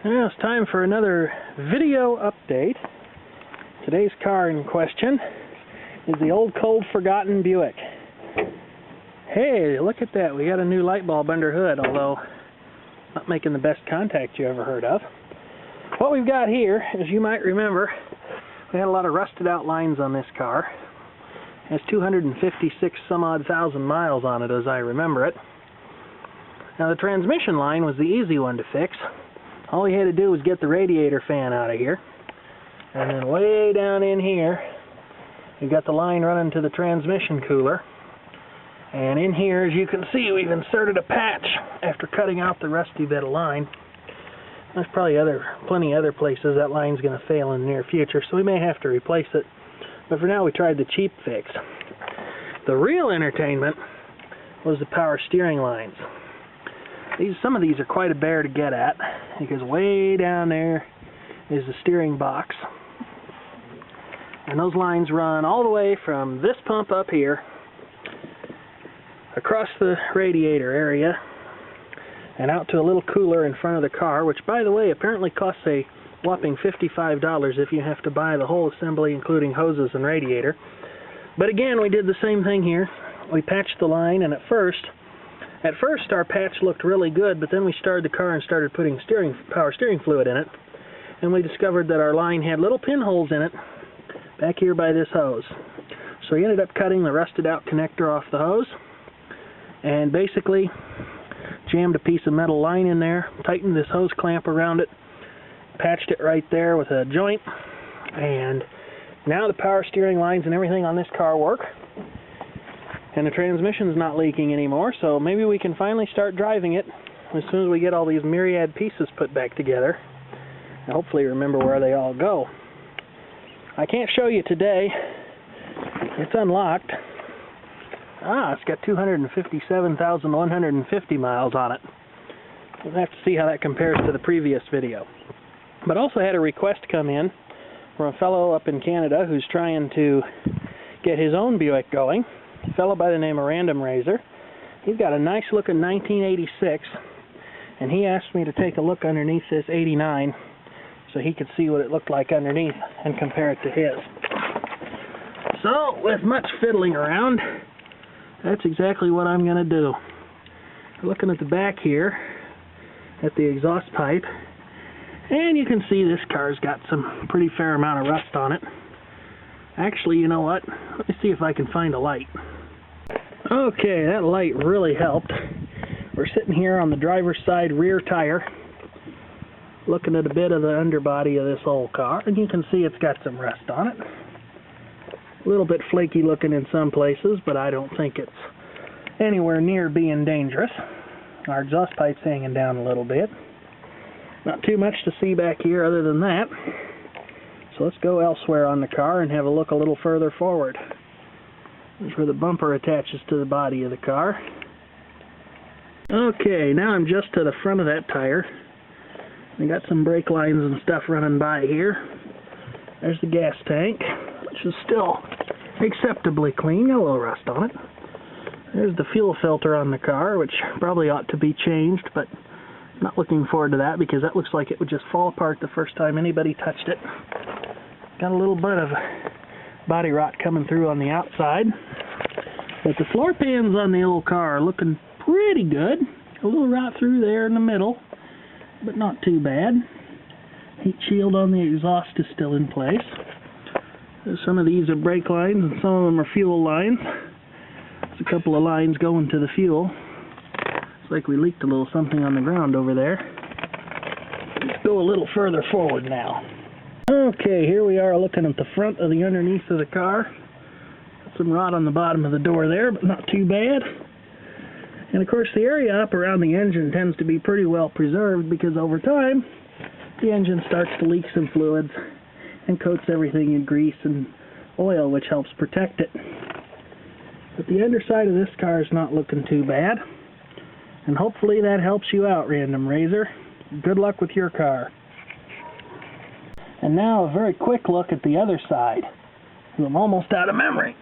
Now it's time for another video update. Today's car in question is the old cold forgotten Buick. Hey, look at that. We got a new light bulb under hood, although not making the best contact you ever heard of. What we've got here, as you might remember, we had a lot of rusted out lines on this car. It has 256 some odd thousand miles on it as I remember it. Now the transmission line was the easy one to fix. All we had to do was get the radiator fan out of here. And then way down in here, we've got the line running to the transmission cooler. And in here, as you can see, we've inserted a patch after cutting out the rusty bit of line. There's probably plenty other places that line's going to fail in the near future, so we may have to replace it. But for now, we tried the cheap fix. The real entertainment was the power steering lines. Some of these are quite a bear to get at, because way down there is the steering box. And those lines run all the way from this pump up here, across the radiator area, and out to a little cooler in front of the car, which, by the way, apparently costs a whopping $55 if you have to buy the whole assembly, including hoses and radiator. But again, we did the same thing here. We patched the line, and at first our patch looked really good, but then we started the car and started putting power steering fluid in it, and we discovered that our line had little pinholes in it back here by this hose. So we ended up cutting the rusted out connector off the hose and basically jammed a piece of metal line in there, tightened this hose clamp around it, patched it right there with a joint, and now the power steering lines and everything on this car work. And the transmission's not leaking anymore, so maybe we can finally start driving it as soon as we get all these myriad pieces put back together and hopefully remember where they all go. I can't show you today. It's unlocked. It's got 257,150 miles on it. We'll have to see how that compares to the previous video. But also had a request come in from a fellow up in Canada who's trying to get his own Buick going. A fellow by the name of Random Razor. He's got a nice looking 1986, and he asked me to take a look underneath this 89 so he could see what it looked like underneath and compare it to his. So, with much fiddling around, that's exactly what I'm going to do. Looking at the back here, at the exhaust pipe, and you can see this car's got some pretty fair amount of rust on it. Actually, you know what? Let me see if I can find a light. Okay, that light really helped. We're sitting here on the driver's side rear tire, looking at a bit of the underbody of this old car, and you can see it's got some rust on it. A little bit flaky looking in some places, but I don't think it's anywhere near being dangerous. Our exhaust pipe's hanging down a little bit. Not too much to see back here other than that. So let's go elsewhere on the car and have a look a little further forward. That's where the bumper attaches to the body of the car. Okay, now I'm just to the front of that tire. We got some brake lines and stuff running by here. There's the gas tank, which is still acceptably clean, got a little rust on it. There's the fuel filter on the car, which probably ought to be changed, but I'm not looking forward to that because that looks like it would just fall apart the first time anybody touched it. Got a little bit of body rot coming through on the outside. But the floor pans on the old car are looking pretty good. A little rot through there in the middle, but not too bad. Heat shield on the exhaust is still in place. Some of these are brake lines and some of them are fuel lines. There's a couple of lines going to the fuel. Looks like we leaked a little something on the ground over there. Let's go a little further forward now. Okay, here we are looking at the front of the underneath of the car. Got some rot on the bottom of the door there, but not too bad. And of course the area up around the engine tends to be pretty well preserved because over time the engine starts to leak some fluids and coats everything in grease and oil, which helps protect it. But the underside of this car is not looking too bad. And hopefully that helps you out, Random Razor. Good luck with your car. And now a very quick look at the other side. I'm almost out of memory.